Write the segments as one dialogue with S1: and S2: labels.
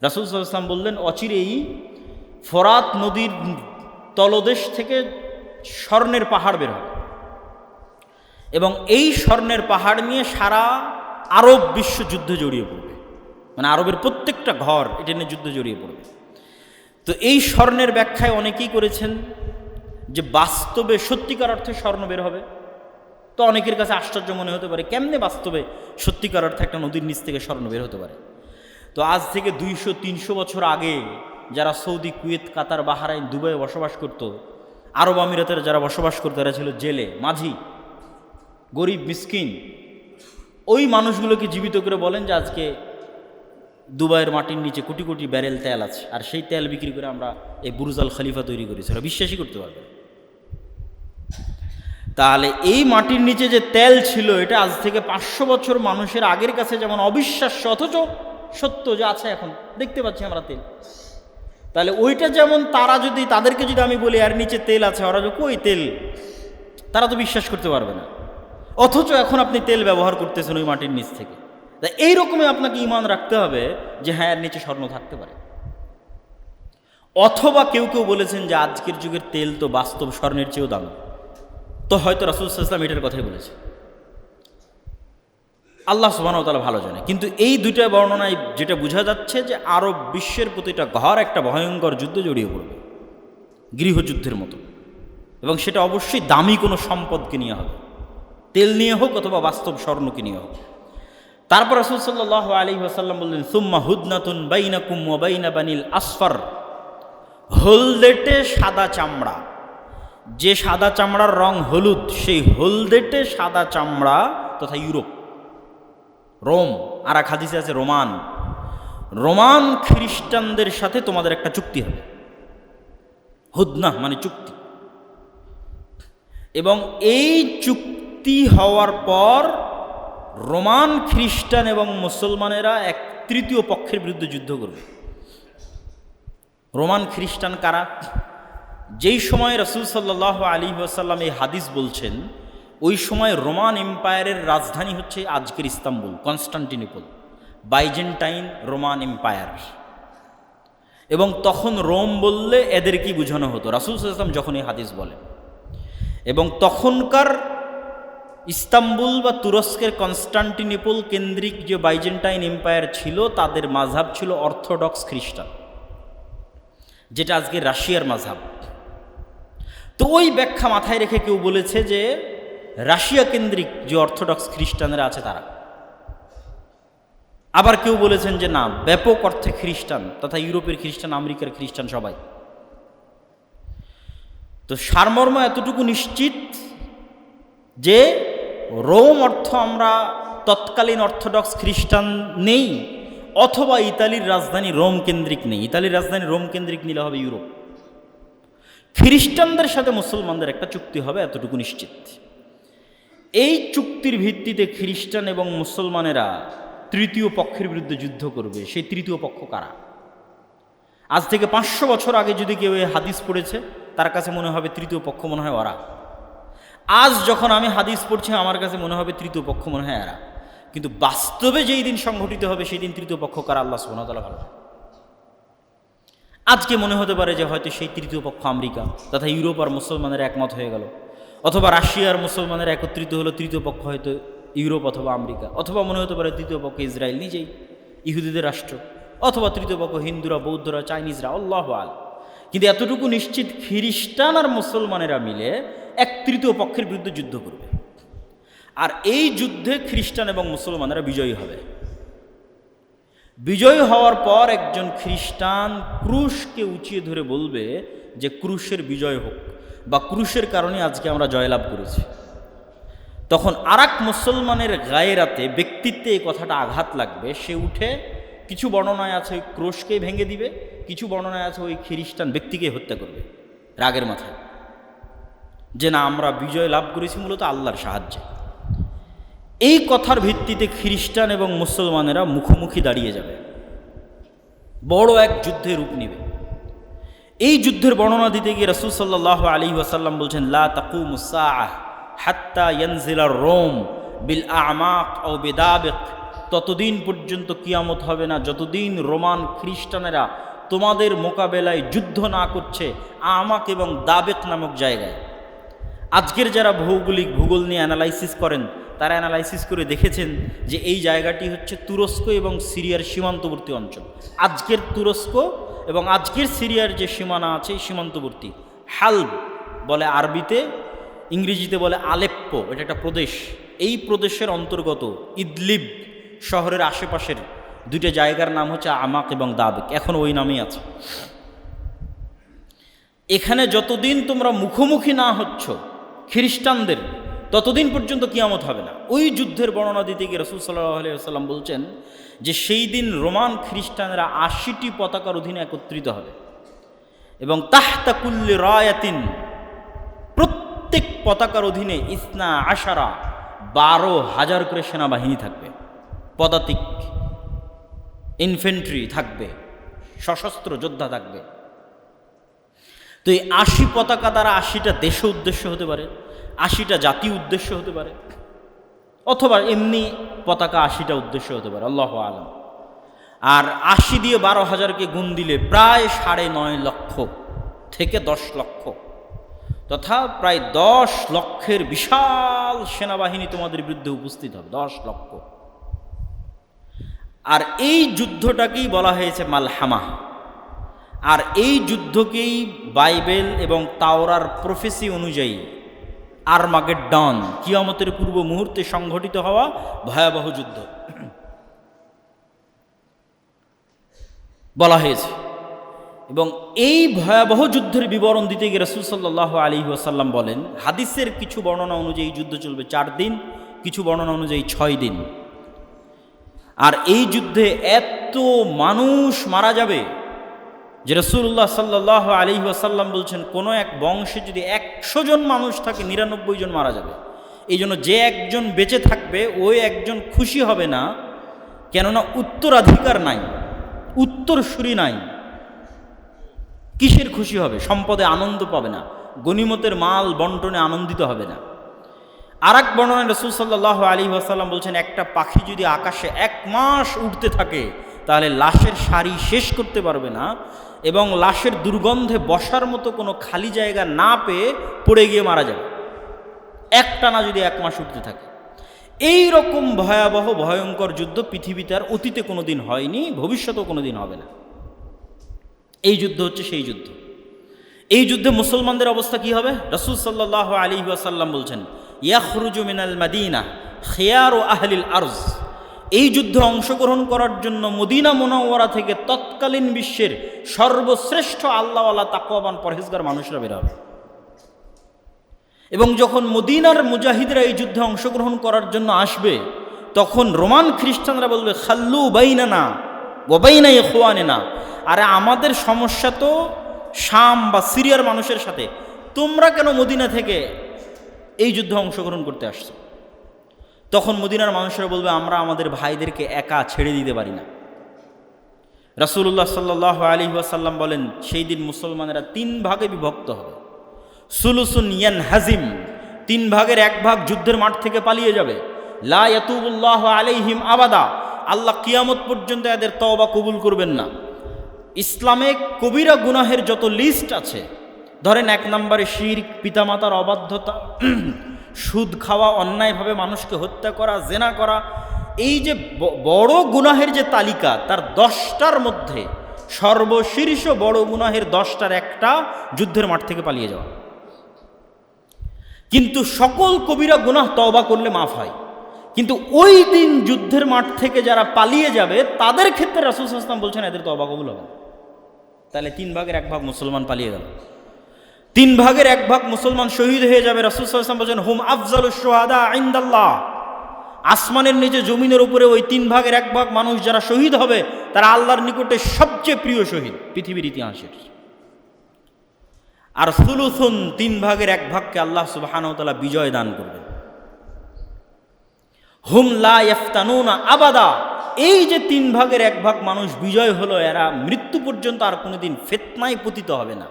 S1: রাসূল সাল্লাল্লাহু আলাইহি ওয়াসাল্লাম বললেন, অচিরেই ফোরাত নদীর তলদেশ থেকে স্বর্ণের পাহাড় বের হবে এবং এই স্বর্ণের পাহাড় নিয়ে সারা আরব বিশ্ব যুদ্ধে জড়িয়ে পড়বে। মানে আরবের প্রত্যেকটা ঘর এটা নিয়ে যুদ্ধে জড়িয়ে পড়বে। তো এই স্বর্ণের ব্যাখ্যায় অনেকেই করেছেন যে বাস্তবে সত্যিকার অর্থে স্বর্ণ বের হবে। তো অনেকের কাছে আশ্চর্য মনে হতে পারে, কেমনে বাস্তবে সত্যিকার অর্থে একটা নদীর নিচ থেকে স্বর্ণ বের হতে পারে। তো আজ থেকে 200-300 বছর আগে যারা সৌদি, কুয়েত, কাতার, বাহরাইন, দুবাইয়ে বসবাস করত, আরব আমিরাতের যারা বসবাস করতো, এরা ছিল জেলে, মাঝি, গরিব, মিসকিন। ওই মানুষগুলোকে জীবিত করে বলেন যে আজকে দুবাইয়ের মাটির নিচে কোটি কোটি ব্যারেল তেল আছে, আর সেই তেল বিক্রি করে আমরা এই বুরুজ আল খলিফা তৈরি করেছি। ওরা বিশ্বাসই করতে পারবে। তাহলে এই মাটির নিচে যে তেল ছিল, এটা আজ থেকে 500 বছর মানুষের আগের কাছে যেমন অবিশ্বাস্য, অথচ সত্য যে আছে, এখন দেখতে পাচ্ছি আমরা তেল। তাহলে ওইটা যেমন তাদেরকে যদি আমি বলি আর নিচে তেল আছে, ওরা যে কই তেল, তারা তো বিশ্বাস করতে পারবে না। অথচ এখন আপনি তেল ব্যবহার করতেছেন ওই মাটির নিচ থেকে। তাই এইরকমই আপনাকে ঈমান রাখতে হবে যে হ্যাঁ, এর নিচে স্বর্ণ থাকতে পারে। অথবা কেউ কেউ বলেছেন যে আজকের যুগের তেল তো বাস্তব স্বর্ণের চেয়েও দামি। তো হয়তো রাসূল সাল্লাল্লাহু আলাইহি ওয়াসাল্লাম এটার কথাই বলেছে, আল্লাহ সুবহানাহু ওয়া তাআলা ভালো জানে। কিন্তু এই দুইটা বর্ণনায় যেটা বোঝা যাচ্ছে যে আরব বিশ্বের প্রতিটা ঘর একটা ভয়ঙ্কর যুদ্ধে জড়িয়ে পড়বে, গৃহযুদ্ধের মতো। এবং সেটা অবশ্যই দামি কোনো সম্পদকে নিয়ে হবে, তেল নিয়ে হোক অথবা বাস্তব স্বর্ণকে নিয়ে হোক। তারপর রাসূল সাল্লাল্লাহু আলাইহি ওয়াসাল্লাম বললেন, সুম্মা হুদনাতুন বাইনাকুম ওয়া বাইনা বানিল আসফার। হলদেটে সাদা চামড়া, যে সাদা চামড়ার রং হলুদ, সেই হলদেটে সাদা চামড়া তথা ইউরোপ, রোম, আর এক হাদিসে আছে রোমান খ্রিস্টানদের সাথে তোমাদের একটা চুক্তি হবে। হুদনা মানে চুক্তি। এবং এই চুক্তি হওয়ার পর রোমান খ্রিস্টান এবং মুসলমানেরা এক তৃতীয় পক্ষের বিরুদ্ধে যুদ্ধ করবে। রোমান খ্রিস্টান কারা? যেই সময় রাসূল সাল্লাল্লাহু আলাইহি ওয়াসাল্লাম এই হাদিস বলছেন, ওই সময় রোমান এম্পায়ারের রাজধানী হচ্ছে আজকের Istanbul, Constantinople, Byzantine Roman empire. এবং তখন রোম বললে এদের কি বোঝানো হতো রাসূল সাল্লাল্লাহু আলাইহি ওয়াসাল্লাম যখন এই হাদিস বলেন। এবং তখনকার ইস্তাম্বুল বা তুরস্কের কনস্টান্টিনোপল কেন্দ্রিক যে বাইজেন্টাইন এম্পায়ার ছিল, তাদের মাযহাব ছিল অর্থোডক্স খ্রিস্টান, যেটা আজকে রাশিয়ার মাযহাব। তো ওই ব্যাখ্যা মাথায় রেখে কেউ বলেছে যে রাশিয়া কেন্দ্রিক যে অর্থোডক্স খ্রিস্টানরা আছে তারা। আবার কেউ বলেছেন যে না, ব্যাপক অর্থে খ্রিস্টান তথা ইউরোপের খ্রিস্টান, আমেরিকার খ্রিস্টান, সবাই। তো সারমর্ম এতটুকু নিশ্চিত যে রোম অর্থ আমরা তৎকালীন অর্থোডক্স খ্রিস্টান নেই, অথবা ইতালির রাজধানী রোম কেন্দ্রিক নেই। ইতালির রাজধানী রোম কেন্দ্রিক নিলে হবে ইউরোপ। খ্রিস্টানদের সাথে মুসলমানদের একটা চুক্তি হবে, এতটুকু নিশ্চিত। এই চুক্তির ভিত্তিতে খ্রিস্টান এবং মুসলমানেরা তৃতীয় পক্ষের বিরুদ্ধে যুদ্ধ করবে। সেই তৃতীয় পক্ষ কারা? আজ থেকে 500 বছর আগে যদি কেউ এই হাদিস পড়েছে, তার কাছে মনে হবে তৃতীয় পক্ষ মনে হয় ওরা। আজ যখন আমি হাদিস পড়ছি, আমার কাছে মনে হবে তৃতীয় পক্ষ মনে হয় এরা। কিন্তু বাস্তবে যেই দিন সংঘটিত হবে, সেই দিন তৃতীয় পক্ষ কারা আল্লাহ সুবহানাহু ওয়া তাআলা ভালো জানেন। আজকে মনে হতে পারে যে হয়তো সেই তৃতীয় পক্ষ আমেরিকা তথা ইউরোপ আর মুসলমানের একমত হয়ে গেল, অথবা রাশিয়ার মুসলমানের একত্রিত হলো, তৃতীয় পক্ষ হয়তো ইউরোপ অথবা আমেরিকা, অথবা মনে হতে পারে তৃতীয় পক্ষ ইসরায়েল নিজেই, ইহুদিদের রাষ্ট্র, অথবা তৃতীয় পক্ষ হিন্দুরা, বৌদ্ধরা, চাইনিজরা, আল্লাহু আ'লাম। কিন্তু এতটুকু নিশ্চিত, খ্রিস্টান আর মুসলমানেরা মিলে এক তৃতীয় পক্ষের বিরুদ্ধে যুদ্ধ করবে। আর এই যুদ্ধে খ্রিস্টান এবং মুসলমানেরা বিজয়ী হবে। বিজয়ী হওয়ার পর একজন খ্রিস্টান ক্রুশকে উঁচিয়ে ধরে বলবে যে ক্রুশের বিজয় হোক, বা ক্রুশের কারণে আজকে আমরা জয়লাভ করেছি। তখন আরেক মুসলমানের গায়েরাতে, ব্যক্তিত্বে এই কথাটা আঘাত লাগবে। সে উঠে, কিছু বর্ণনায় আছে ওই ক্রুশকেই ভেঙে দিবে, কিছু বর্ণনায় আছে ওই খ্রিস্টান ব্যক্তিকে হত্যা করবে রাগের মাথায়, যে না, আমরা বিজয় লাভ করেছি মূলত আল্লাহর সাহায্যে। এই কথার ভিত্তিতে খ্রিস্টান এবং মুসলমানেরা মুখোমুখি দাঁড়িয়ে যাবে, বড় এক যুদ্ধের রূপ নেবে। এই যুদ্ধের বর্ণনা দিতে গিয়ে রাসূল সাল্লাল্লাহু আলাইহি ওয়াসাল্লাম বলছেন, লা তাকুমুস সাআহ হাত্তা ইয়ানজিলা রোম বিল আ'মাক আও বিদাবিক ততদিন পর্যন্ত কিয়ামত হবে না যতদিন রোমান খ্রিস্টানেরা তোমাদের মোকাবেলায় যুদ্ধ না করছে আমাক এবং দাবেক নামক জায়গায়। আজকের যারা ভূগোল নিয়ে অ্যানালাইসিস করেন তারা অ্যানালাইসিস করে দেখেছেন যে এই জায়গাটি হচ্ছে তুরস্ক এবং সিরিয়ার সীমান্তবর্তী অঞ্চল। আজকের তুরস্ক এবং আজকের সিরিয়ার যে সীমানা আছে এই সীমান্তবর্তী হালব বলে আরবিতে, ইংরেজিতে বলে আলেপ্পো, এটা একটা প্রদেশ। এই প্রদেশের অন্তর্গত ইদলিব শহরের আশেপাশের দুইটা জায়গার নাম হচ্ছে আমাক এবং দাবেক, এখন ওই নামেই আছে। এখানে যতদিন তোমরা মুখোমুখি না হচ্ছ খ্রিস্টানদের ততদিন পর্যন্ত কিয়ামত হবে না। ওই যুদ্ধের বর্ণনা দিতে গিয়ে রাসূল সাল্লাল্লাহু আলাইহি ওয়াসাল্লাম বলছেন যে সেই দিন রোমান খ্রিস্টানরা 80টি পতাকার অধীনে একত্রিত হবে এবং তাহতা কুল্লি রায়াতিন, প্রত্যেক পতাকার অধীনে ইসনা আশারা 12,000 করে সেনাবাহিনী থাকবে, পদাতিক ইনফেন্ট্রি থাকবে, সশস্ত্র যোদ্ধা থাকবে। তো এই 80 পতাকা দ্বারা 80টা দেশ উদ্দেশ্য হতে পারে, 80টা জাতি উদ্দেশ্য হতে পারে, অথবা এমনি পতাকা 80টা উদ্দেশ্য হতে পারে, আল্লাহু আলাম। আর 80 দিয়ে 12,000কে গুণ দিলে প্রায় 9.5 লক্ষ থেকে 10 লক্ষ, তথা প্রায় 10 লক্ষের বিশাল সেনাবাহিনী তোমাদের বিরুদ্ধে উপস্থিত হবে, 10 লক্ষ। আর এই যুদ্ধটাকেই বলা হয়েছে মালহামা। আর এই যুদ্ধকেই বাইবেল এবং তাওরার প্রফেসি অনুযায়ী আরমাগেড্ডন, কিয়ামতের পূর্ব মুহূর্তে সংঘটিত হওয়া ভয়াবহ যুদ্ধ বলা হয়েছে। এবং এই ভয়াবহ যুদ্ধের বিবরণ দিতে গিয়ে রাসূল সাল্লাল্লাহু আলাইহি ওয়াসাল্লাম বলেন, হাদিসের কিছু বর্ণনা অনুযায়ী যুদ্ধ চলবে 4 দিন, কিছু বর্ণনা অনুযায়ী 6 দিন। আর এই যুদ্ধে এত মানুষ মারা যাবে যে রাসূলুল্লাহ সাল্লাল্লাহু আলাইহি ওয়াসাল্লাম বলছেন কোনো এক বংশে যদি 100 জন মানুষ থাকে 99 জন মারা যাবে। এই জন্য যে একজন বেঁচে থাকবে ওই একজন খুশি হবে না, কেননা উত্তরাধিকার নাই, উত্তরসূরি নাই। কিসের খুশি হবে? সম্পদে আনন্দ পাবে না, গনিমতের মাল বন্টনে আনন্দিত হবে না। আর এক বর্ণনায় রাসূল সাল্লাল্লাহু আলাইহি ওয়াসাল্লাম বলছেন একটা পাখি যদি আকাশে 1 মাস উড়তে থাকে তাহলে লাশের সারি শেষ করতে পারবে না এবং লাশের দুর্গন্ধে বসার মতো কোনো খালি জায়গা না পেয়ে পড়ে গিয়ে মারা যাবে, একটানা যদি 1 মাস উঠতে থাকে। এই রকম ভয়াবহ ভয়ঙ্কর যুদ্ধ পৃথিবীতে আর অতীতে কোনো দিন হয়নি, ভবিষ্যতেও কোনো দিন হবে না। এই যুদ্ধ হচ্ছে সেই যুদ্ধ। এই যুদ্ধে মুসলমানদের অবস্থা কি হবে? রাসূল সাল্লাল্লাহু আলাইহি ওয়াসাল্লাম বলছেন ইয়াখরুজু মিনাল মাদিনা খিয়ারু আহলিল আরজ, এই যুদ্ধে অংশগ্রহণ করার জন্য মদিনা মুনাওয়ারা থেকে তৎকালীন বিশ্বের সর্বশ্রেষ্ঠ আল্লাহওয়ালা তাকওয়াবান পরহেজগার মানুষরা বের হবে। এবং যখন মদিনার মুজাহিদরা এই যুদ্ধে অংশগ্রহণ করার জন্য আসবে তখন রোমান খ্রিস্টানরা বলবে খাল্লু বাইনানা ওয়া বাইনা ইখওয়ানিনা, আরে আমাদের সমস্যা তো শাম বা সিরিয়ার মানুষের সাথে, তোমরা কেন মদিনা থেকে এই যুদ্ধে অংশগ্রহণ করতে আসছো? তখন মদিনার মানুষেরা বলবে আমরা আমাদের ভাইদেরকে একা ছেড়ে দিতে পারি না। রাসূলুল্লাহ সাল্লাল্লাহু আলাইহি ওয়াসাল্লাম বলেন সেই দিন মুসলমানেরা 3 ভাগে বিভক্ত হবে। সুলুসুন ইয়ানহাজিম, 3 ভাগের 1 ভাগ যুদ্ধের মাঠ থেকে পালিয়ে যাবে। লা ইয়াতুবুল্লাহু আলাইহিম আবাদা, আল্লাহ কিয়ামত পর্যন্ত এদের তওবা কবুল করবেন না। ইসলামে কবিরা গুনাহের যত লিস্ট আছে, ধরেন 1 নম্বরে শিরক, পিতামাতার অবাধ্যতা, সুদ খাওয়া, অন্যায়ভাবে মানুষকে হত্যা করা, জেনা করা, এই যে বড় গুনাহের যে তালিকা তার 10টার মধ্যে সর্বশীর্ষ বড় গুনাহের 10টার একটা যুদ্ধের মাঠ থেকে পালিয়ে যাওয়া। কিন্তু সকল কবিরা গুনাহ তওবা করলে মাফ হয়, কিন্তু ওই দিন যুদ্ধের মাঠ থেকে যারা পালিয়ে যাবে তাদের ক্ষেত্রে রাসূল সাল্লাল্লাহু আলাইহি ওয়াসাল্লাম বলছেন এদের তওবা কবুল হবে। তাহলে 3 ভাগের 1 ভাগ মুসলমান পালিয়ে গেল, 3 ভাগের 1 ভাগ মুসলমান শহীদ হয়ে যাবে। রাসূল সাল্লাল্লাহু আলাইহি ওয়াসাল্লাম বলেন হুম আফজালুশ শুহাদা ইনদাল্লাহ, আসমানের নিচে জমিনের উপরে ওই 3 ভাগের 1 ভাগ মানুষ যারা শহীদ হবে তারা আল্লাহর নিকটে সবচেয়ে প্রিয় শহীদ পৃথিবীর ইতিহাসের। আর সুলুসুন, 3 ভাগের 1 ভাগকে আল্লাহ সুবহানাহু ওয়া তাআলা বিজয় দান করবেন। হুম লা ইফতানুনা আবাদা, এই যে 3 ভাগের 1 ভাগ মানুষ বিজয় হলো এরা মৃত্যু পর্যন্ত আর কোনোদিন ফিতনায় পতিত হবে না।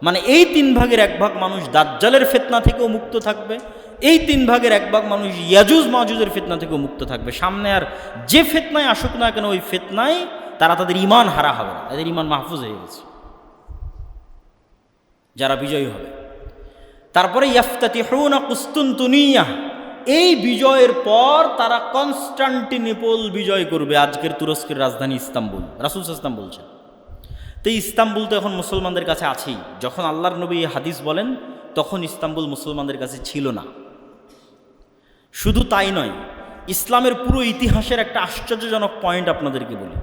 S1: মানে এই 3 ভাগের 1 ভাগ মানুষ দাজ্জালের ফিতনা থেকেও মুক্ত থাকবে এই 3 ভাগের 1 ভাগ মানুষ ইয়াজুজ মাজুজের ফিতনা থেকেও মুক্ত থাকবে। সামনে আর যে ফিতনায় আসুক না কেন, ওই ফিতনায় তারা তাদের ঈমান হারা হবে না, তাদের ঈমান মাহফুজ হয়ে গেছে, যারা বিজয়ী হবে। তারপরে ইয়াফতাতিহুনা কুস্তুনতুনিয়া, এই বিজয়ের পর তারা কনস্টান্টিনোপল বিজয় করবে, আজকের তুরস্কের রাজধানী ইস্তাম্বুল। রাসূল সাল্লাল্লাহু আলাইহি ওয়াসাল্লাম বলছেন। তো ইস্তাম্বুল তো এখন মুসলমানদের কাছে আছেই। যখন আল্লাহর নবী এই হাদিস বলেন তখন ইস্তাম্বুল মুসলমানদের কাছে ছিল না। শুধু তাই নয়, ইসলামের পুরো ইতিহাসের একটা আশ্চর্যজনক পয়েন্ট আপনাদেরকে বলি।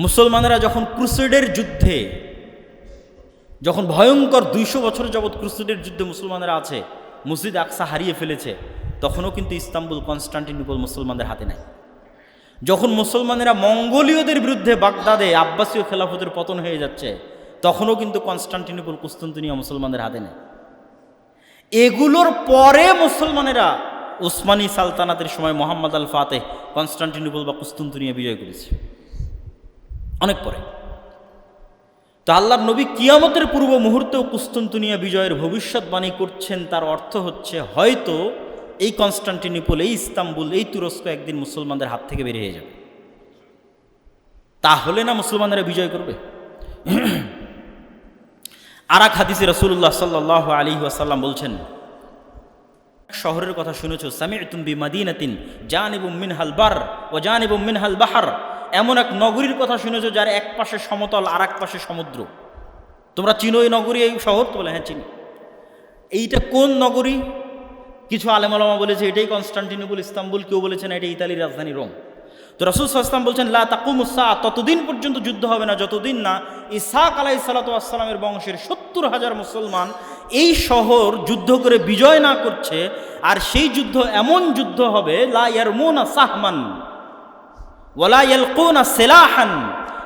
S1: মুসলমানেরা যখন ক্রুসেডের যুদ্ধে, যখন ভয়ঙ্কর 200 বছর যাবৎ ক্রুসেডের যুদ্ধে মুসলমানেরা আছে, মসজিদ আকসা হারিয়ে ফেলেছে, তখনও কিন্তু ইস্তাম্বুল কনস্টান্টিনোপল মুসলমানদের হাতে নেয়। যখন মুসলমানেরা মঙ্গোলীয়দের বিরুদ্ধে বাগদাদে আব্বাসীয় খেলাফতের পতন হয়ে যাচ্ছে, তখনও কিন্তু কনস্টান্টিনোপল কুস্তুনতুনিয়া মুসলমানদের হাতে নেয়। এগুলোর পরে মুসলমানেরা উসমানী সালতানাতের সময় মোহাম্মদ আল ফাতেহ কনস্টান্টিনোপল বা কুস্তুনতুনিয়া বিজয় করেছে, অনেক পরে। তো আল্লাহর নবী কিয়ামতের পূর্ব মুহূর্তেও কুস্তুনতুনিয়া বিজয়ের ভবিষ্যৎবাণী করছেন। তার অর্থ হচ্ছে হয়তো এই কনস্টান্টিনোপল, এই ইস্তাম্বুল, এই তুরস্ক একদিন মুসলমানদের হাত থেকে বের হয়ে যাবে। তাহলে না মুসলমানেরা বিজয় করবে। আর এক হাদিসে রাসূলুল্লাহ সাল্লাল্লাহু আলাইহি ওয়াসাল্লাম বলছেন, শহরের কথা শুনেছো, সামি'তুম বিমাদিনাতিন জানিবুম মিনহাল বার ওয়া জানিবুম মিনহাল বাহর, এমন এক নগরীর কথা শুনেছো যার এক পাশে সমতল আর এক পাশে সমুদ্র। তোমরা চিনো এই নগরী, এই শহর? তো বলে হ্যাঁ চিনি। এইটা কোন নগরী? কিছু আলেম ওলামা বলেছে এটাই কনস্টান্টিনোপল ইস্তাম্বুল, কেউ বলেছেন এটা ইতালির রাজধানী রোম। তো রাসূল সাল্লাল্লাহু আলাইহি ওয়াসাল্লাম বলছেন, লা তাকুমুস সাআ, ততদিন পর্যন্ত যুদ্ধ হবে না যতদিন না ইসহাক আলাইহিস সালাতু ওয়াস সালামের বংশের 70,000 মুসলমান এই শহর যুদ্ধ করে বিজয় না করছে। আর সেই যুদ্ধ এমন যুদ্ধ হবে, লা ইয়ারমুনা সাহমান ওয়ালা ইয়ালকুনা সিলাহান,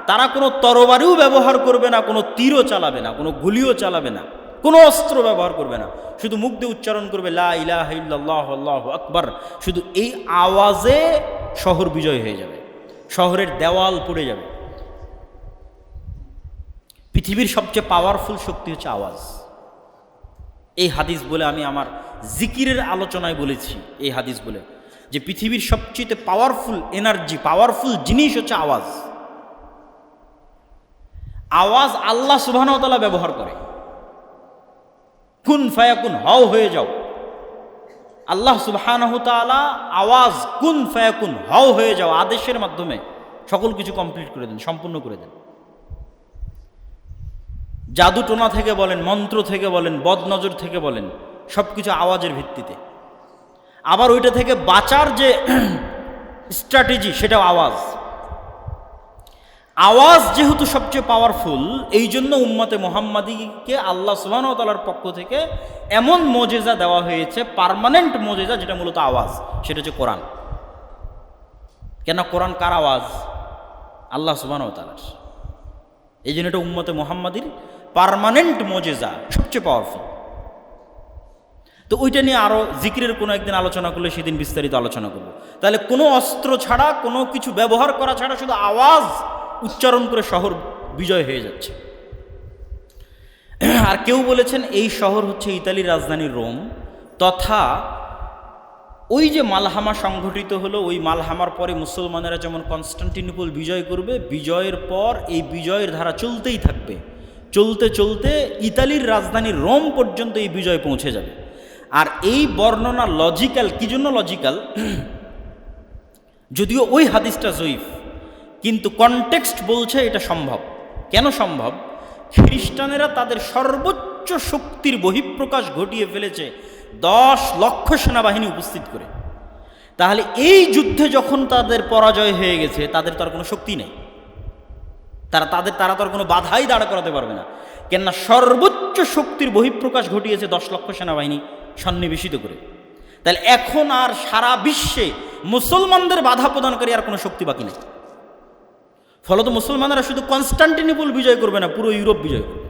S1: তারা কোনো তরবারিও ব্যবহার করবে না, কোনো তীরও চালাবে না, কোনো গুলিও চালাবে না, কোনো অস্ত্র ব্যবহার করবে না, শুধু মুখ দিয়ে উচ্চারণ করবে লা ইলাহা ইল্লাল্লাহু আল্লাহু আকবার। শুধু এই আওয়াজে শহর বিজয় হয়ে যাবে, শহরের দেওয়াল পড়ে যাবে। পৃথিবীর সবচেয়ে পাওয়ারফুল শক্তি হচ্ছে আওয়াজ। এই হাদিস বলে আমি আমার জিকিরের আলোচনায় বলেছি, এই হাদিস বলে যে পৃথিবীর সবচেয়ে পাওয়ারফুল এনার্জি, পাওয়ারফুল জিনিস হচ্ছে আওয়াজ। আওয়াজ আল্লাহ সুবহানাহু ওয়া তাআলা ব্যবহার করে। কুন ফায়াকুন, হও হয়ে যাও। আল্লাহ সুবহানাহু ওয়া তাআলা আওয়াজ কুন ফায়াকুন, হও হয়ে যাও, আদেশের মাধ্যমে সকল কিছু কমপ্লিট করে দেন, সম্পূর্ণ করে দেন। জাদু টোনা থেকে বলেন, মন্ত্র থেকে বলেন, বদনজর থেকে বলেন, সব কিছু আওয়াজের ভিত্তিতে। আবার ওইটা থেকে বাঁচার যে স্ট্র্যাটেজি, সেটাও আওয়াজ। আওয়াজ যেহেতু সবচেয়ে পাওয়ারফুল, এই জন্য উম্মতে মুহাম্মাদীকে আল্লাহ সুবহানাহু ওয়া তাআলার পক্ষ থেকে এমন মুজিজা দেওয়া হয়েছে, পার্মানেন্ট মুজিজা, যেটা মূলত আওয়াজ, সেটা হচ্ছে কোরআন। কেন? কোরআন কার আওয়াজ? আল্লাহ সুবহানাহু ওয়া তাআলার। এই জন্য এটা উম্মতে মুহাম্মাদীর পার্মানেন্ট মুজিজা, সবচেয়ে পাওয়ারফুল। তো ওইটা নিয়ে আরও জিকিরের কোনো একদিন আলোচনা করলে সেদিন বিস্তারিত আলোচনা করব। তাহলে কোনো অস্ত্র ছাড়া, কোনো কিছু ব্যবহার করা ছাড়া, শুধু আওয়াজ উচ্চারণ করে শহর বিজয় হয়ে যাচ্ছে। আর কেউ বলেছেন এই শহর হচ্ছে ইতালির রাজধানী রোম, তথা ওই যে মালহামা সংঘটিত হলো, ওই মালহামার পরে মুসলমানেরা যেমন কনস্টান্টিনোপল বিজয় করবে, বিজয়ের পর এই বিজয়ের ধারা চলতেই থাকবে, চলতে চলতে ইতালির রাজধানী রোম পর্যন্ত এই বিজয় পৌঁছে যাবে। আর এই বর্ণনা লজিক্যাল। কি জন্য লজিক্যাল? যদিও ওই হাদিসটা জয়ীফ, কিন্তু কনটেক্সট বলছে এটা সম্ভব। কেন সম্ভব? খ্রিস্টানেরা তাদের সর্বোচ্চ শক্তির বহিঃপ্রকাশ ঘটিয়ে ফেলেছে 10 লক্ষ সেনাবাহিনী উপস্থিত করে। তাহলে এই যুদ্ধে যখন তাদের পরাজয় হয়ে গেছে, তাদের তো আর কোনো শক্তি নেই, তারা তো আর কোনো বাধাই দাঁড় করাতে পারবে না। কেননা সর্বোচ্চ শক্তির বহিঃপ্রকাশ ঘটিয়েছে 10 লক্ষ সেনাবাহিনী সন্নিবেশিত করে। তাহলে এখন আর সারা বিশ্বে মুসলমানদের বাধা প্রদানকারী আর কোনো শক্তি বাকি নেই। ফলত মুসলমানেরা শুধু কনস্টান্টিনোপল বিজয় করবে না, পুরো ইউরোপ বিজয় করবে,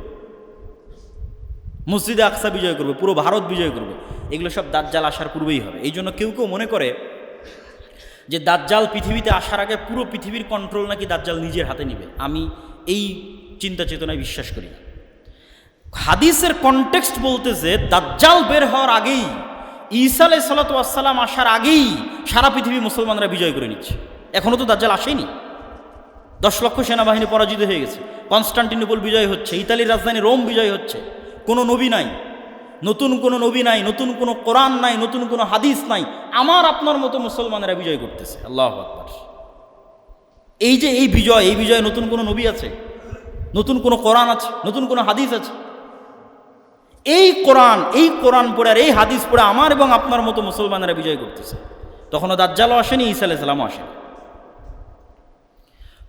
S1: মসজিদে আকসা বিজয় করবে, পুরো ভারত বিজয় করবে। এগুলো সব দাজ্জাল আসার পূর্বেই হবে। এই জন্য কেউ কেউ মনে করে যে দাজ্জাল পৃথিবীতে আসার আগে পুরো পৃথিবীর কন্ট্রোল নাকি দাজ্জাল নিজের হাতে নেবে। আমি এই চিন্তা চেতনায় বিশ্বাস করি না। হাদিসের কনটেক্সট বলতেছে দাজ্জাল বের হওয়ার আগেই ঈসা আলাইহিস সালাতু ওয়াস সালাম আসার আগেই সারা পৃথিবী মুসলমানরা বিজয় করে নিচ্ছে। এখনও তো দাজ্জাল আসেনি। 10 লক্ষ সেনাবাহিনী পরাজিত হয়ে গেছে, কনস্টান্টিনোপল বিজয় হচ্ছে, ইতালির রাজধানী রোম বিজয় হচ্ছে। কোনো নবী নাই, নতুন কোনো নবী নাই, নতুন কোনো কোরআন নাই, নতুন কোনো হাদিস নাই, আমার আপনার মতো মুসলমানেরা বিজয় করতেছে। আল্লাহু আকবার। এই যে এই বিজয় নতুন কোনো নবী আছে, নতুন কোনো কোরআন আছে, নতুন কোনো হাদিস আছে? এই কোরআন পড়ে আর এই হাদিস পড়ে আমার এবং আপনার মতো মুসলমানেরা বিজয় করতেছে। তখনও দাজ্জালও আসেনি, ঈসা আলাইহিস সালামও আসেনি।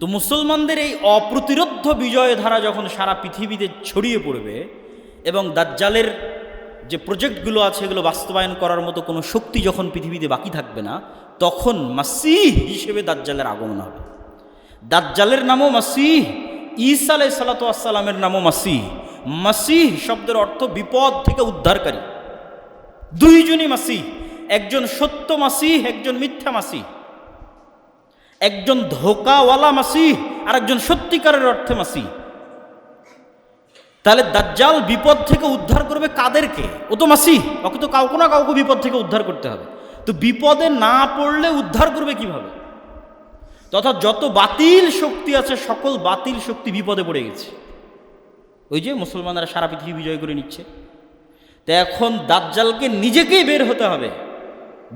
S1: তো মুসলমানদের এই অপ্রতিরোধ্য বিজয় ধারা যখন সারা পৃথিবীতে ছড়িয়ে পড়বে এবং দাজ্জালের যে প্রজেক্টগুলো আছে এগুলো বাস্তবায়ন করার মতো কোনো শক্তি যখন পৃথিবীতে বাকি থাকবে না, তখন মাসীহ হিসেবে দাজ্জালের আগমন হবে। দাজ্জালের নামও মাসীহ, ঈসা আলাইহিস সালাতু ওয়াস সালামের নামও মাসীহ। মাসীহ শব্দের অর্থ বিপদ থেকে উদ্ধারকারী। দুইজনই মাসীহ, একজন সত্য মাসীহ, একজন মিথ্যা মাসীহ। একজন ধোকাওয়ালা মাসীহ আর একজন সত্যিকারের অর্থে মাসীহ। তাহলে দাজ্জাল বিপদ থেকে উদ্ধার করবে কাদেরকে? ও তো মাসীহ, ওকে তো কাউকে না কাউকে বিপদ থেকে উদ্ধার করতে হবে। তো বিপদে না পড়লে উদ্ধার করবে কিভাবে? তথা যত বাতিল শক্তি আছে সকল বাতিল শক্তি বিপদে পড়ে গেছে। ওই যে মুসলমানরা সারা পৃথিবী বিজয় করে নিচ্ছে। তো এখন দাজ্জালকে নিজেকেই বের হতে হবে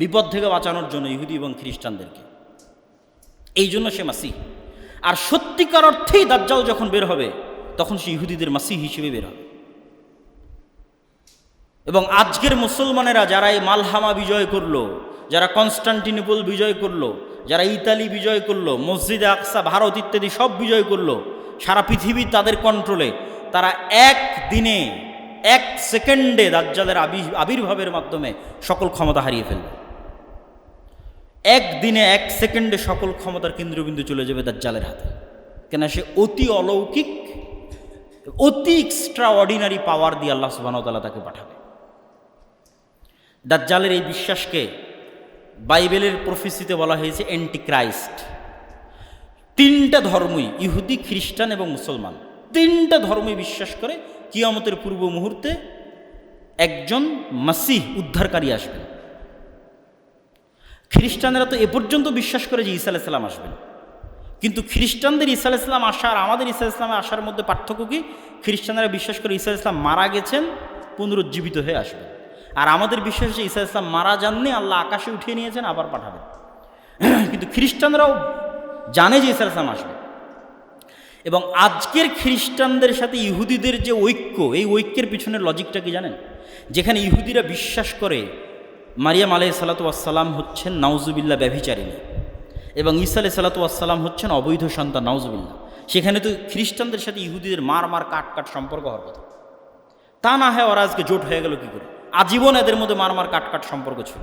S1: বিপদ থেকে বাঁচানোর জন্য, ইহুদি এবং খ্রিস্টানদেরকে। এই জন্য সে মাসীহ। আর সত্যিকার অর্থেই দাজ্জাল যখন বের হবে তখন সে ইহুদিদের মাসীহ হিসেবে বের হবে। এবং আজকের মুসলমানেরা যারা এই মালহামা বিজয় করলো, যারা কনস্টান্টিনোপল বিজয় করলো, যারা ইতালি বিজয় করলো, মসজিদে আকসা, ভারত ইত্যাদি সব বিজয় করলো, সারা পৃথিবী তাদের কন্ট্রোলে, তারা এক দিনে, এক সেকেন্ডে দাজ্জালের আবির্ভাবের মাধ্যমে সকল ক্ষমতা হারিয়ে ফেলবে। একদিনে, এক সেকেন্ডে সকল ক্ষমতার কেন্দ্রবিন্দু চলে যাবে দাজ্জালের হাতে। কেন? সে অতি অলৌকিক, অতি এক্সট্রা অর্ডিনারি পাওয়ার দিয়ে আল্লাহ সুবহানাহু ওয়া তাআলা তাকে পাঠাবে। দাজ্জালের এই বিশ্বাসকে বাইবেলের প্রফেসিতে বলা হয়েছে অ্যান্টিক্রাইস্ট। 3টা ধর্মই, ইহুদি, খ্রিস্টান এবং মুসলমান, 3টা ধর্মই বিশ্বাস করে কিয়ামতের পূর্ব মুহূর্তে একজন মাসীহ উদ্ধারকারী আসবেন। খ্রিস্টানেরা তো এ পর্যন্ত বিশ্বাস করে যে ঈসা আলাইহিস সালাম আসবেন, কিন্তু খ্রিস্টানদের ঈসা আলাইহিস সালাম আসা আর আমাদের ঈসা আলাইহিস সালামের আসার মধ্যে পার্থক্য কি? খ্রিস্টানেরা বিশ্বাস করে ঈসা আলাইহিস সালাম মারা গেছেন, পুনরুজ্জীবিত হয়ে আসবেন। আর আমাদের বিশ্বাস যে ঈসা আলাইহিস সালাম মারা যাননি, আল্লাহ আকাশে উঠিয়ে নিয়েছেন, আবার পাঠাবেন। কিন্তু খ্রিস্টানরাও জানে যে ঈসা আলাইহিস সালাম আসবে। এবং আজকের খ্রিস্টানদের সাথে ইহুদিদের যে ঐক্য, এই ঐক্যের পিছনের লজিকটা কি জানেন? যেখানে ইহুদিরা বিশ্বাস করে মারিয়াম আলাইহিস সালাতু ওয়াস সালাম হচ্ছেন নাউজুবিল্লাহ ব্যভিচারিণী এবং ঈসা আলাইহিস সালাতু ওয়াস সালাম হচ্ছেন অবৈধ সন্তান, নাউজুবিল্লাহ, সেখানে তো খ্রিস্টানদের সাথে ইহুদিদের মার কাট সম্পর্ক হওয়ার কথা। তা না হয় ওরা আজকে জোট হয়ে গেল কী করে? আজীবন এদের মধ্যে মার কাট সম্পর্ক ছিল।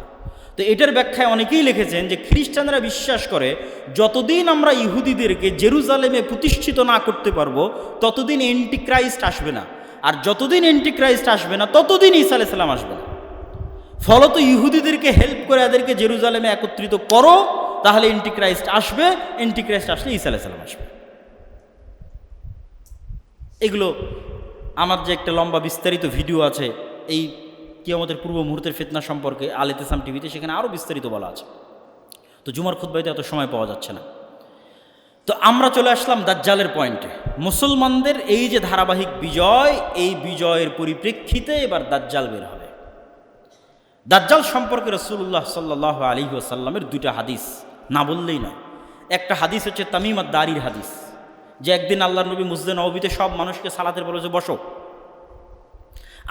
S1: তো এটার ব্যাখ্যায় অনেকেই লিখেছেন যে খ্রিস্টানরা বিশ্বাস করে যতদিন আমরা ইহুদিদেরকে জেরুজালেমে প্রতিষ্ঠিত না করতে পারবো ততদিন অ্যান্টিক্রাইস্ট আসবে না, আর যতদিন অ্যান্টিক্রাইস্ট আসবে না ততদিন ঈসা আলাইহিস সালাম আসবে না। ফলত ইহুদিদেরকে হেল্প করে এদেরকে জেরুজালেমে একত্রিত করো, তাহলে অ্যান্টিক্রাইস্ট আসবে, অ্যান্টিক্রাইস্ট আসলে ঈসা আলাইহিস সালাম আসবে। এগুলো আমার যে একটা লম্বা বিস্তারিত ভিডিও আছে এই কিয়ামতের পূর্ব মুহূর্তের ফিতনা সম্পর্কে আল ইতিসাম টিভিতে, সেখানে আরও বিস্তারিত বলা আছে। তো জুমার খুতবাতে এত সময় পাওয়া যাচ্ছে না। তো আমরা চলে আসলাম দাজ্জালের পয়েন্টে। মুসলমানদের এই যে ধারাবাহিক বিজয়, এই বিজয়ের পরিপ্রেক্ষিতে এবার দাজ্জাল বের হবে। দাজ্জাল সম্পর্কে রাসূলুল্লাহ সাল্লাল্লাহু আলাইহি ওয়াসাল্লামের 2টা হাদিস না বললেই নয়। একটা হাদিস হচ্ছে তামিম আদ-দারির হাদিস, যে একদিন আল্লাহর নবী মসজিদে নববীতে সব মানুষকে সালাতের বলেছে বসো।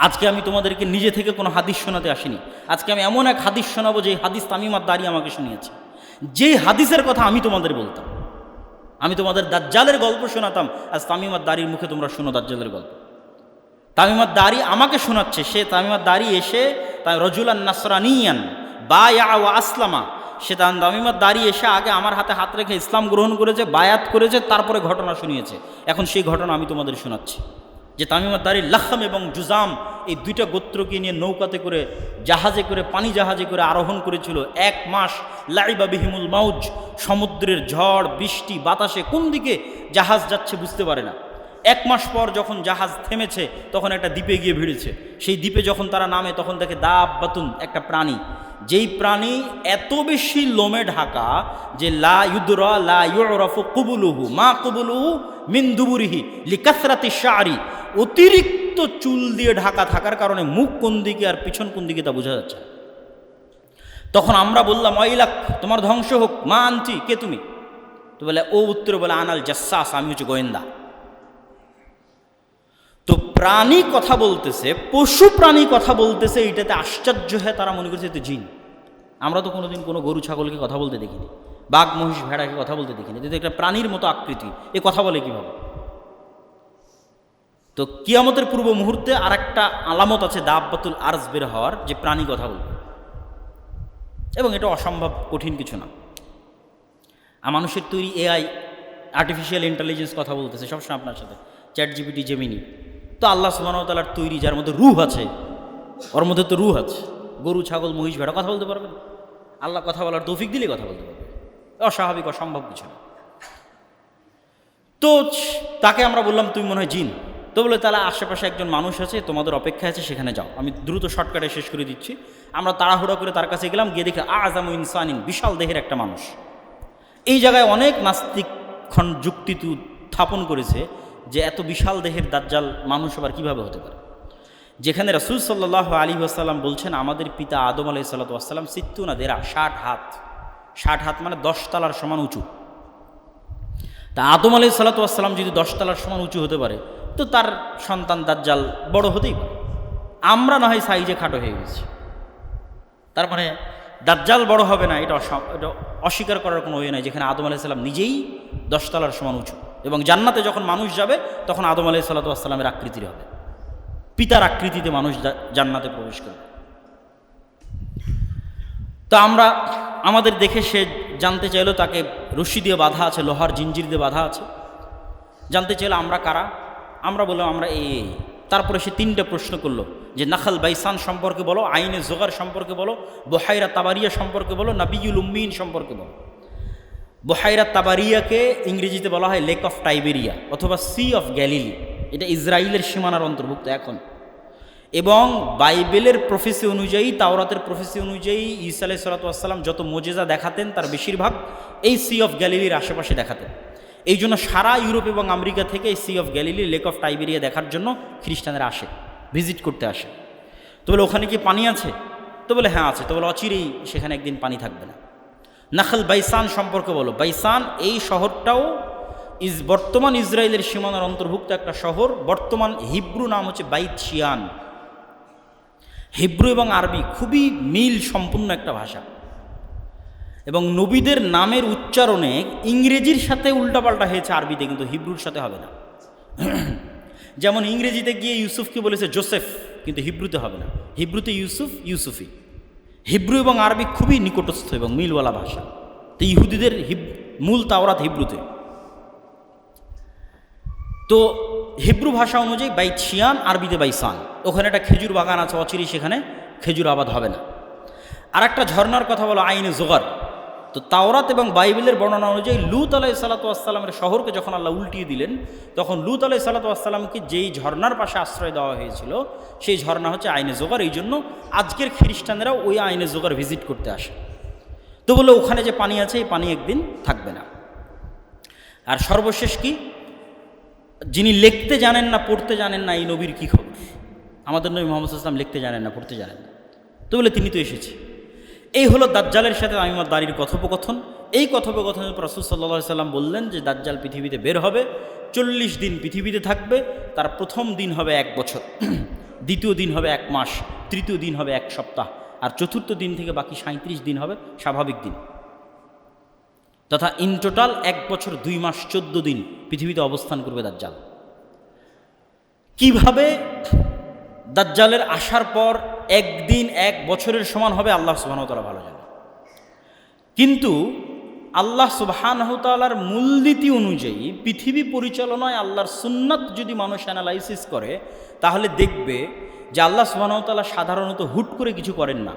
S1: আজকে আমি তোমাদেরকে নিজে থেকে কোনো হাদিস শোনাতে আসিনি, আজকে আমি এমন এক হাদিস শোনাবো যে হাদিস তামিম আদ-দারি আমাকে শুনিয়েছে। যেই হাদিসের কথা আমি তোমাদের বলতাম, আমি তোমাদের দাজ্জালের গল্প শোনাতাম, আজ তামিম আদ-দারির মুখে তোমরা শোনো দাজ্জালের গল্প। তামিম আদ-দারি আমাকে শোনাচ্ছে। সে তামিম আদ-দারি এসে রজুলান নাসরানিয়ান বায়া ওয়া আসলামা, সে তামিম আদ-দারি এসে আগে আমার হাতে হাত রেখে ইসলাম গ্রহণ করেছে, বায়াত করেছে, তারপরে ঘটনা শুনিয়েছে। এখন সেই ঘটনা আমি তোমাদের শোনাচ্ছি। যে তামিম আদ-দারি লাখম এবং জুজাম এই 2টা গোত্রকে নিয়ে নৌকাতে করে, জাহাজে করে, পানি জাহাজে করে আরোহণ করেছিল 1 মাস। লাইবা বিহিমুল মাউজ, সমুদ্রের ঝড় বৃষ্টি বাতাসে কোন দিকে জাহাজ যাচ্ছে বুঝতে পারে না। 1 মাস পর যখন জাহাজ থেমেছে তখন একটা দ্বীপে গিয়ে ভিড়েছে। সেই দ্বীপে যখন তারা নামে তখন দেখে দাব্বাতুন, একটা প্রাণী, যেই প্রাণী এত বেশি লোমে ঢাকা যে লা ইউদরা লা ইউরাফু কুবুলুহু মা কুবুলুহু মিন দুবুরিহি লিকাসরাতি শারি, অতিরিক্ত চুল দিয়ে ঢাকা থাকার কারণে মুখ কোন দিকে আর পিছন কোন দিকে তা বোঝা যাচ্ছে। তখন আমরা বললাম ওয়াইলাক, তোমার ধ্বংস হোক, মা আনতি, কে তুমি? তো বলে ও উত্তরে বলে আনাল জাসাস, আমি হচ্ছে গোয়েন্দা। তো প্রাণী কথা বলতেছে, পশু প্রাণী কথা বলতেছে, এইটাতে আশ্চর্য হয়ে তারা মনে করছে তো জিন। আমরা তো কোনোদিন কোনো গরু ছাগলকে কথা বলতে দেখিনি, বাঘ মহিষ ভেড়াকে কথা বলতে দেখিনি, কিন্তু একটা প্রাণীর মতো আকৃতি, এ কথা বলে কীভাবে? তো কিয়ামতের পূর্ব মুহূর্তে আর একটা আলামত আছে দাব্বাতুল আরজ বের হওয়ার, যে প্রাণী কথা বলবে, এবং এটা অসম্ভব কঠিন কিছু না। আর মানুষের তৈরি এআই, আর্টিফিশিয়াল ইন্টেলিজেন্স কথা বলতেছে সবসময় আপনার সাথে, চ্যাট জিপিটি, জেমিনি। তো আল্লাহ সুবহানাহু ওয়া তাআলার তৈরি, যার মধ্যে রূহ আছে, ওর মধ্যে তো রূহ আছে। গরু ছাগল মহিষ ভেড়া কথা বলতে পারবে না? আল্লাহ কথা বলার তৌফিক দিলে কথা বলতে পারবে, অস্বাভাবিক অসম্ভব কিছু না। তো তাকে আমরা বললাম তুমি মনে হয় জিন। তো বলে তাহলে আশেপাশে একজন মানুষ আছে, তোমাদের অপেক্ষা আছে, সেখানে যাও। আমি দ্রুত শর্টকাটে শেষ করে দিচ্ছি। আমরা তাড়াহুড়া করে তার কাছে গেলাম, গিয়ে দেখি আযামু ইনসানিন, বিশাল দেহের একটা মানুষ। এই জায়গায় অনেক নাস্তিক যুক্তি স্থাপন করেছে যে এত বিশাল দেহের দাজ্জাল মানুষ আবার কীভাবে হতে পারে, যেখানে রাসূল সাল্লাল্লাহু আলাইহি ওয়াসাল্লাম বলছেন আমাদের পিতা আদম আলাইহিস সালাতু ওয়াস সালাম 60 হাত, 60 হাত মানে 10 তলার সমান উঁচু। তা আদম আলাইহিস সালাতু ওয়াস সালাম যদি 10 তলার সমান উঁচু হতে পারে, তো তার সন্তান দাজ্জাল বড় হতেই পারে। আমরা না হয় সাইজে খাটো হয়ে গেছি, তার মানে দাজ্জাল বড় হবে না, এটা অস্বীকার করার কোনো ওয়ে নাই, যেখানে আদম আলাইহিস সালাম নিজেই 10 তলার সমান উঁচু। এবং জান্নাতে যখন মানুষ যাবে তখন আদম আলাইহিস সালাতু ওয়াস সালামের আকৃতির হবে, পিতার আকৃতিতে মানুষ জান্নাতে প্রবেশ করবে। তো আমরা আমাদের দেখে সে জানতে চাইলো, তাকে রশি দিয়ে বাঁধা আছে, লোহার জিঞ্জির দিয়ে বাঁধা আছে। জানতে চাইলো আমরা কারা। আমরা বললাম আমরা এই। তারপরে সে 3টে প্রশ্ন করলো, যে নাখাল বাইসান সম্পর্কে বলো, আইনে জোগার সম্পর্কে বলো, বহাইরা তাবারিয়া সম্পর্কে বলো, নাবিয়ুল উম্মিন সম্পর্কে বলো। বহাইরা তাবারিয়াকে ইংরেজিতে বলা হয় লেক অফ টাইবেরিয়া অথবা সি অফ গ্যালিলি, এটা ইসরায়েলের সীমানার অন্তর্ভুক্ত এখন। এবং বাইবেলের প্রফেসি অনুযায়ী, তাওরাতের প্রফেসি অনুযায়ী ঈসা আলাইহিস সালাতু ওয়াস সালাম যত মুজিজা দেখাতেন তার বেশিরভাগ এই সি অফ গ্যালিলির আশেপাশে দেখাতেন। এই জন্য সারা ইউরোপ এবং আমেরিকা থেকে এই sea of Galilee, lake of Tiberias দেখার জন্য খ্রিস্টানরা আসে, ভিজিট করতে আসে। তো বলে ওখানে কি পানি আছে? তো বলে হ্যাঁ আছে। তো বলে অচিরেই সেখানে একদিন পানি থাকবে না। নাখাল বাইসান সম্পর্কে বলো। বাইসান এই শহরটাও বর্তমান ইসরায়েলের সীমানার অন্তর্ভুক্ত একটা শহর। বর্তমান হিব্রু নাম হচ্ছে বাইত শিয়ান। হিব্রু এবং আরবি খুবই মিল সম্পূর্ণ একটা ভাষা, এবং নবীদের নামের উচ্চারণে ইংরেজির সাথে উল্টাপাল্টা হয়েছে আরবিতে, কিন্তু হিব্রুর সাথে হবে না। যেমন ইংরেজিতে গিয়ে ইউসুফকে বলেছে জোসেফ, কিন্তু হিব্রুতে হবে না। হিব্রুতে ইউসুফ, ইউসুফি। হিব্রু এবং আরবি খুবই নিকটস্থ এবং মিলওয়ালা ভাষা। তো ইহুদিদের মূল তাওরাত হিব্রুতে। তো হিব্রু ভাষা অনুযায়ী বাইত শিয়ান, আরবিতে বাইসান। ওখানে একটা খেজুর বাগান আছে, অচিরেই সেখানে খেজুর আবাদ হবে না। আর একটা ঝর্ণার কথা বলো আইনে জোগার। তো তাওরাত এবং বাইবেলের বর্ণনা অনুযায়ী লূত আলাইহিস সালাতু ওয়াস সালামের শহরকে যখন আল্লাহ উল্টিয়ে দিলেন, তখন লূত আলাইহিস সালাতু ওয়াস সালামকে যেই ঝর্ণার পাশে আশ্রয় দেওয়া হয়েছিল সেই ঝর্ণা হচ্ছে আইনে জোগার। এই জন্য আজকের খ্রিস্টানরা ওই আইনে জোগার ভিজিট করতে আসে। তো বলে ওখানে যে পানি আছে, এই পানি একদিন থাকবে না। আর সর্বশেষ কি, যিনি লিখতে জানেন না, পড়তে জানেন না, এই নবীর কী খবর? আমাদের নবী মুহাম্মদ সাল্লাল্লাহু আলাইহি ওয়াসাল্লাম লিখতে জানেন না, পড়তে জানেন না। তো বলে তিনি তো এসেছে। এই হলো দাজ্জালের সাথে তামিমুদ দারির কথোপকথন। এই কথোপকথনের পর রাসূল সাল্লাল্লাহু আলাইহি ওয়াসাল্লাম বললেন যে দাজ্জাল পৃথিবীতে বের হবে, 40 দিন পৃথিবীতে থাকবে। তার প্রথম দিন হবে 1 বছর, দ্বিতীয় দিন হবে 1 মাস, তৃতীয় দিন হবে 1 সপ্তাহ, আর চতুর্থ দিন থেকে বাকি 37 দিন হবে স্বাভাবিক দিন। তথা ইন টোটাল 1 বছর 2 মাস 14 দিন পৃথিবীতে অবস্থান করবে দাজ্জাল। কিভাবে দাজ্জালের আসার পর একদিন 1 বছরের সমান হবে আল্লাহ সুবহানাহু ওয়া তাআলা ভালো জানেন। কিন্তু আল্লাহ সুবহানাহু ওয়া তাআলার মূলনীতি অনুযায়ী পৃথিবী পরিচালনায় আল্লাহর সুন্নাত যদি মানুষ অ্যানালাইসিস করে, তাহলে দেখবে যে আল্লাহ সুবহানাহু ওয়া তাআলা সাধারণত হুট করে কিছু করেন না,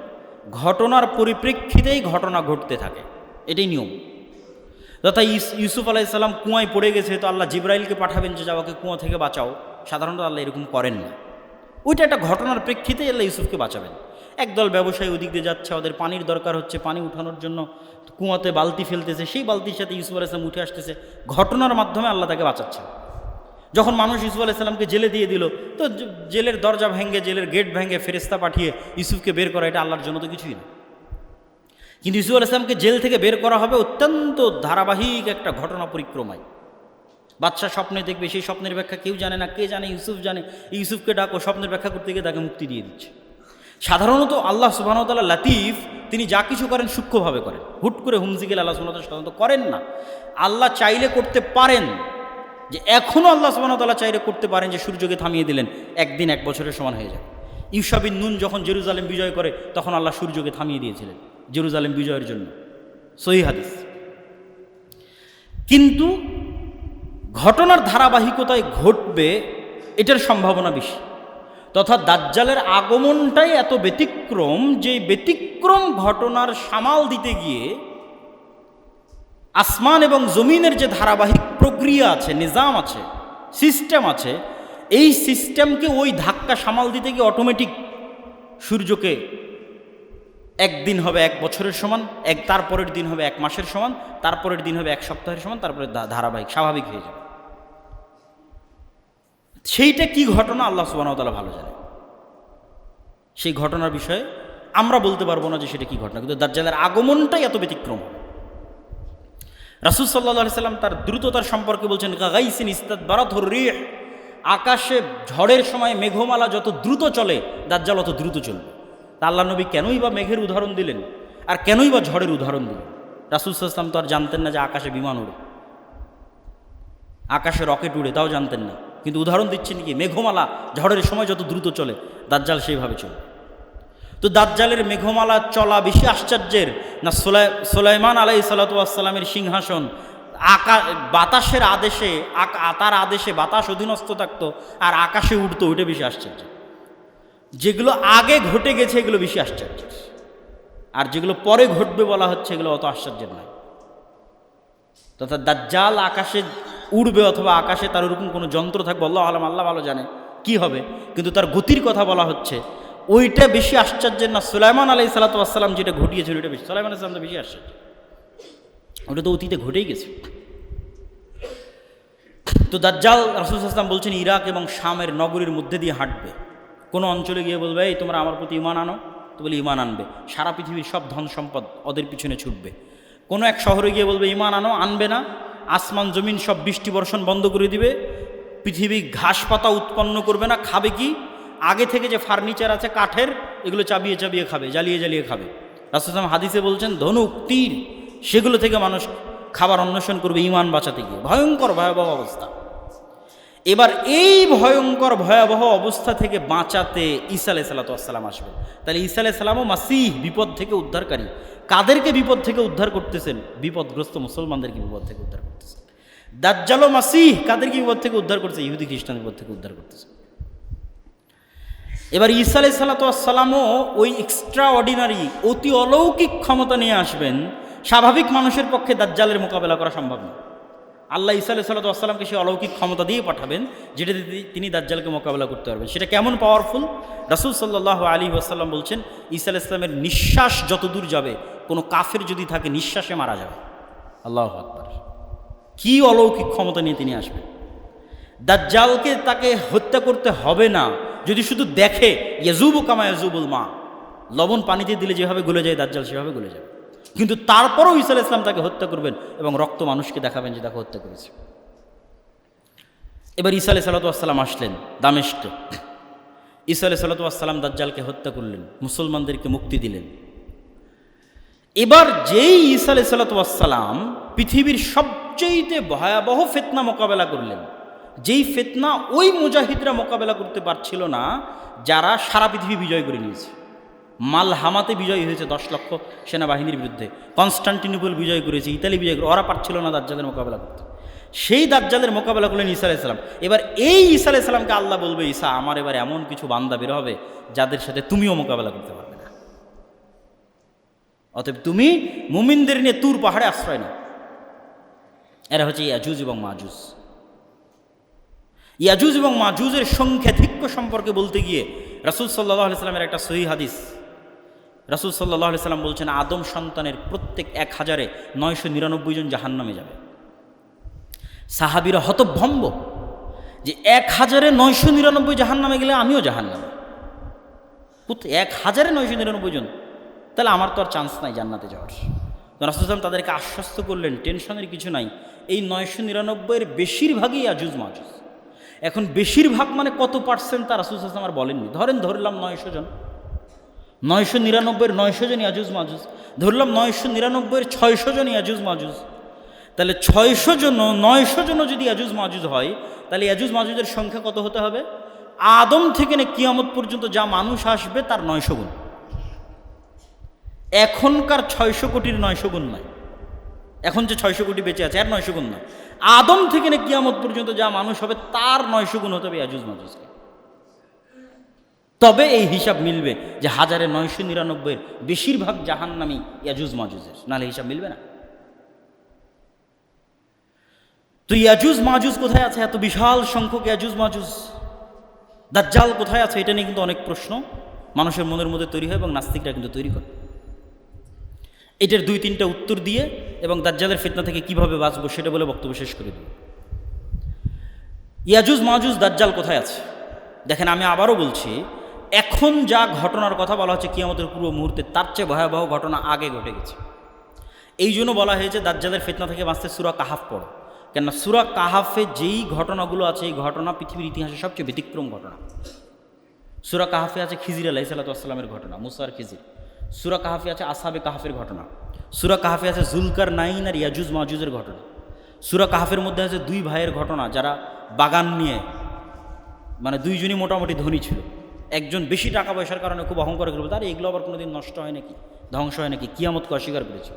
S1: ঘটনার পরিপ্রেক্ষিতেই ঘটনা ঘটতে থাকে, এটাই নিয়ম। তথা ইউসুফ আলাইহিসসালাম কুয়ায় পড়ে গেছে, তো আল্লাহ জিব্রাইলকে পাঠাবেন যে যাওয়াকে কুয়া থেকে বাঁচাও। সাধারণত আল্লাহ এরকম করেন না। ওইটা একটা ঘটনার প্রেক্ষিতে আল্লাহ ইউসুফকে বাঁচাবেন। একদল ব্যবসায়ী ওদিক দিয়ে যাচ্ছে, ওদের পানির দরকার হচ্ছে, পানি উঠানোর জন্য কুয়াতে বালতি ফেলতেছে, সেই বালতির সাথে ইউসুফ আলাইহিসসালাম উঠে আসতেছে, ঘটনার মাধ্যমে আল্লাহ তাকে বাঁচাচ্ছে। যখন মানুষ ইউসুফ আলাইহিসসালামকে জেলে দিয়ে দিল, তো জেলের দরজা ভেঙে, জেলের গেট ভেঙে ফেরেশতা পাঠিয়ে ইউসুফকে বের করা, এটা আল্লাহর জন্য তো কিছুই না। কিন্তু ইউসুফ আলাইহিসসালামকে জেল থেকে বের করা হবে অত্যন্ত ধারাবাহিক একটা ঘটনা পরিক্রমায়। বাদশা স্বপ্নে দেখবে, সেই স্বপ্নের ব্যাখ্যা কেউ জানে না, কে জানে? ইউসুফ জানে। ইউসুফকে ডাকো, স্বপ্নের ব্যাখ্যা করতে গিয়ে তাকে মুক্তি দিয়ে দিচ্ছে। সাধারণত আল্লাহ সুবহানাহু ওয়া তাআলা লাতিফ, তিনি যা কিছু করেন সূক্ষ্মভাবে করেন, হুট করে হুমজিগেল আল্লাহ সুবহানাহু ওয়া তাআলা সাধারণত করেন না। আল্লাহ চাইলে করতে পারেন, যে এখনও আল্লাহ সুবহানাহু ওয়া তাআলা চাইলে করতে পারেন যে সূর্যকে থামিয়ে দিলেন, একদিন 1 বছরের সমান হয়ে যায়। ইউশা বিন নুন যখন জেরুজালেম বিজয় করে, তখন আল্লাহ সূর্যকে থামিয়ে দিয়েছিলেন জেরুজালেম বিজয়ের জন্য, সহিহ হাদিস। কিন্তু ঘটনার ধারাবাহিকতায় ঘটবে এটার সম্ভাবনা বেশি, তথা দাজ্জালের আগমনটাই এত ব্যতিক্রম, যে ব্যতিক্রম ঘটনার সামাল দিতে গিয়ে আসমান এবং জমিনের যে ধারাবাহিক প্রক্রিয়া আছে, নিজাম আছে, সিস্টেম আছে, এই সিস্টেমকে ওই ধাক্কা সামাল দিতে গিয়ে অটোমেটিক সূর্যকে একদিন হবে 1 বছরের সমান, তারপরের দিন হবে 1 মাসের সমান, তারপরের দিন হবে 1 সপ্তাহের সমান, তারপরে ধারাবাহিক স্বাভাবিক হয়ে যাবে। সেইটা কি ঘটনা আল্লাহ সুবহানাহু ওয়া তাআলা ভালো জানে। সেই ঘটনার বিষয়ে আমরা বলতে পারবো না যে সেটা কি ঘটনা, কিন্তু দাজ্জালের আগমনটাই এত ব্যতিক্রম। রাসূল সাল্লাল্লাহু আলাইহি সাল্লাম তার দ্রুততার সম্পর্কে বলছেন, গাইসিন ইস্তাদবারাতুর রিহ, আকাশে ঝড়ের সময় মেঘমালা যত দ্রুত চলে, দাজ্জাল অত দ্রুত চলবে। তা আল্লাহ নবী কেনই বা মেঘের উদাহরণ দিলেন, আর কেনই বা ঝড়ের উদাহরণ দিলেন? রাসূল সাল্লাল্লাহু আলাইহি ওয়াসাল্লাম তো আর জানতেন না যে আকাশে বিমান উড়ে, আকাশে রকেট উড়ে, তাও জানতেন না। কিন্তু উদাহরণ দিচ্ছেন কি, মেঘমালা ঝড়ের সময় যত দ্রুত চলে, দাজ্জাল সেইভাবে চলে। তো দাজ্জালের মেঘমালা চলা বেশি আশ্চর্যের না সুলাইমান আলাইহিস সালাতু ওয়াস সালামের সিংহাসন বাতাসের আদেশে, তার আদেশে বাতাস অধীনস্থ থাকতো আর আকাশে উঠতো, ওইটা বেশি আশ্চর্য। যেগুলো আগে ঘটে গেছে এগুলো বেশি আশ্চর্য, আর যেগুলো পরে ঘটবে বলা হচ্ছে এগুলো অত আশ্চর্যের নয়। তথা দাজ্জাল আকাশে উড়বে অথবা আকাশে তার ওরকম কোনো যন্ত্র থাকবে, আল্লাহু আলাম, আল্লাহ ভালো জানে কি হবে, কিন্তু তার গতির কথা বলা হচ্ছে, ওইটা বেশি আশ্চর্যের না সুলাইমান আলাইহিস সালাতু ওয়াস সালাম যেটা ঘটিয়েছিল ওইটা বেশি। সুলাইমান আলাইহিস সালাম তো বেশি আশ্চর্য, ওটা তো অতীতে ঘটেই গেছে। তো দাজ্জাল রাসূল সাল্লাল্লাহু আলাইহি ওয়াসাল্লাম বলছেন ইরাক এবং শামের নগরীর মধ্যে দিয়ে হাঁটবে। কোনো অঞ্চলে গিয়ে বলবে, এই তোমরা আমার প্রতি ঈমান আনো, তো বলে ঈমান আনবে, সারা পৃথিবীর সব ধন সম্পদ ওদের পিছনে ছুটবে। কোনো এক শহরে গিয়ে বলবে ঈমান আনো, আনবে না, আসমান জমিন সব বৃষ্টি বর্ষণ বন্ধ করে দিবে, পৃথিবী ঘাস পাতা উৎপন্ন করবে না, খাবে কি? আগে থেকে যে ফার্নিচার আছে কাঠের, এগুলো চাবিয়ে চাবিয়ে খাবে, জ্বালিয়ে জ্বালিয়ে খাবে। রাসূল সাল্লাল্লাহু আলাইহি ওয়াসাল্লাম হাদিসে বলছেন ধনুক, তীর, সেগুলো থেকে মানুষ খাবার অন্বেষণ করবে ঈমান বাঁচাতে গিয়ে। ভয়ঙ্কর ভয়াবহ অবস্থা। এবার এই ভয়ঙ্কর ভয়াবহ অবস্থা থেকে বাঁচাতে ঈসা আলাইহিস সালাতু ওয়াস সালাম আসবেন। তাহলে ঈসা আলাইহিস সালামও মাসিহ, বিপদ থেকে উদ্ধারকারী। কাদেরকে বিপদ থেকে উদ্ধার করতেছেন? বিপদগ্রস্ত মুসলমানদেরকে বিপদ থেকে উদ্ধার করতেছেন। দাজ্জালও মাসিহ, কাদেরকে বিপদ থেকে উদ্ধার করছে? ইহুদি খ্রিস্টান বিপদ থেকে উদ্ধার করতেছে। এবার ঈসা আলাইহিস সালাতু ওয়াস সালামও ওই এক্সট্রা অর্ডিনারি, অতি অলৌকিক ক্ষমতা নিয়ে আসবেন। স্বাভাবিক মানুষের পক্ষে দাজ্জালের মোকাবেলা করা সম্ভব না। আল্লাহ ঈসা আলাইহিস সালাতু ওয়াস সালামকে সেই অলৌকিক ক্ষমতা দিয়ে পাঠাবেন, যেটা তিনি দাজ্জালকে মোকাবেলা করতে পারবেন। সেটা কেমন পাওয়ারফুল? রাসূল সাল্লাল্লাহু আলাইহি ওয়াসাল্লাম বলছেন, ঈসা আলাইহিস সালামের নিঃশ্বাস যত দূর যাবে, কোনো কাফের যদি থাকে নিঃশ্বাসে মারা যাবে। আল্লাহু আকবার! কি অলৌকিক ক্ষমতা নিয়ে তিনি আসবেন। দাজ্জালকে তাকে হত্যা করতে হবে না, যদি শুধু দেখে, ইয়াজুবু কামা ইয়াজুবুল মা, লবণ পানিতে দিলে যেভাবে গলে যায় দাজ্জাল সেভাবে গলে যাবে। কিন্তু তারপরও ঈসা আলাইহিস সালাম তাকে হত্যা করবেন এবং রক্ত মানুষকে দেখাবেন যে তাকে হত্যা করেছে। এবার ঈসা আলাইহিস সালাতু ওয়াস সালাম আসলেন দামেস্কে। ঈসা আলাইহিস সালাতু ওয়াস সালাম দাজ্জালকে হত্যা করলেন, মুসলমানদেরকে মুক্তি দিলেন। এবার যেই ঈসা আলাইহিস সালাতু ওয়াস সালাম পৃথিবীর সবচেয়ে ভয়াবহ ফিতনা মোকাবেলা করলেন, যেই ফিতনা ওই মুজাহিদরা মোকাবেলা করতে পারছিল না যারা সারা পৃথিবী বিজয় করে নিয়েছে। মালহামাতে বিজয় হয়েছে 10 লক্ষ সেনাবাহিনীর বিরুদ্ধে, কনস্টান্টিনোপল বিজয় করেছে, ইতালি বিজয় করে, ওরা পারছিল না দাজ্জালের মোকাবেলা করতে। সেই দাজ্জালের মোকাবেলা করলেন ঈসা আলাইহিস সালাম। এবার এই ঈসা আলাইহিস সালামকে আল্লাহ বলবে, ঈসা, আমার এবার এমন কিছু বান্দা বের হবে যাদের সাথে তুমিও মোকাবেলা করতে পারবে না, অতএব তুমি মুমিনদের নিয়ে তুর পাহাড়ে আশ্রয় নাও। এরা হচ্ছে ইয়াজুজ এবং মাজুজ। ইয়াজুজ এবং মাজুজের সংখ্যাধিক্য সম্পর্কে বলতে গিয়ে রাসূল সাল্লাল্লাহু আলাইহি সাল্লামের একটা সহিহ হাদিস, রাসূল সাল্লাল্লাহু আলাইহি সাল্লাম বলছেন আদম সন্তানের প্রত্যেক 1099 জন জাহান্নামে যাবে। সাহাবীরা হতভম্ব যে 1099 জাহান্নামে গেলে আমিও জাহান্নামে, 1099 জন, তাহলে আমার তো আর চান্স নাই জান্নাতে যাওয়ার। রাসূল সাল্লাল্লাহু তাদেরকে আশ্বস্ত করলেন টেনশনের কিছু নাই, এই 999-এর বেশিরভাগই ইয়াজুজ মাজুজ। এখন বেশিরভাগ মানে কত পার্সেন্ট তা রাসূল সাল্লাল্লাহু আর বলেননি। ধরলাম 900 জন, 999-এর 900 জন ইয়াজুজ মাজুজ, ধরলাম 999-এর 600 জন ইয়াজুজ মাজুজ। তাহলে 600 জন 900 জনও যদি ইয়াজুজ মাজুজ হয়, তাহলে ইয়াজুজ মাজুজের সংখ্যা কত হতে হবে? আদম থেকে কিয়ামত পর্যন্ত যা মানুষ আসবে তার 900 গুণ। এখনকার 600 কোটির 900 গুণ নয়, এখন যে 600 কোটি বেঁচে আছে আর 900 গুণ নয়, আদম থেকে কিয়ামত পর্যন্ত যা মানুষ হবে তার 900 গুণ হতে হবে ইয়াজুজ মাজুজকে। তবে এই হিসাব মিলবে যে 1999-এর বেশিরভাগ জাহান্নামী ইয়াজুজ মাজুজের, নাহলে হিসাব মিলবে না। তো ইয়াজুজ মাজুজ কোথায় আছে? এত বিশাল সংখ্যক ইয়াজুজ মাজুজ। দাজ্জাল কোথায় আছে? এটা নিয়ে কিন্তু অনেক প্রশ্ন মানুষের মনের মধ্যে তৈরি হয় এবং নাস্তিকরা কিন্তু তৈরি করে। এটার 2-3টা উত্তর দিয়ে এবং দাজ্জালের ফিতনা থেকে কিভাবে বাঁচবো সেটা বলে বক্তব্য শেষ করে দেব। ইয়াজুজ মাজুজ দাজ্জাল কোথায় আছে দেখেন, আমি আবারও বলছি, এখন যা ঘটনার কথা বলা হচ্ছে কিয়ামতের পূর্ব মুহূর্তে, তার চেয়ে ভয়াবহ ঘটনা আগে ঘটে গেছে। এই জন্য বলা হয়েছে দাজ্জালের ফিতনা থেকে বাঁচতে সূরা কাহাফ পড়ো, কেননা সূরা কাহাফে যেই ঘটনাগুলো আছে এই ঘটনা পৃথিবীর ইতিহাসে সবচেয়ে ব্যতিক্রম ঘটনা। সূরা কাহাফে আছে খিজির আলাইহিস সালাতু ওয়াস সালামের ঘটনা, মুসা আর খিজির। সূরা কাহাফে আছে আসহাবে কাহাফের ঘটনা। সূরা কাহাফে আছে যুলকারনাইন আর ইয়াজুজ মাজুজের ঘটনা। সূরা কাহাফের মধ্যে আছে 2 ভাইয়ের ঘটনা যারা বাগান নিয়ে, মানে 2 জনই মোটামুটি ধনী ছিল। একজন বেশি টাকা পয়সার কারণে খুব অহংকার করে বলতো, আরে এগুলো আবার কোনোদিন নষ্ট হয় নাকি, ধ্বংস হয় নাকি, কিয়ামতকে অস্বীকার করেছে।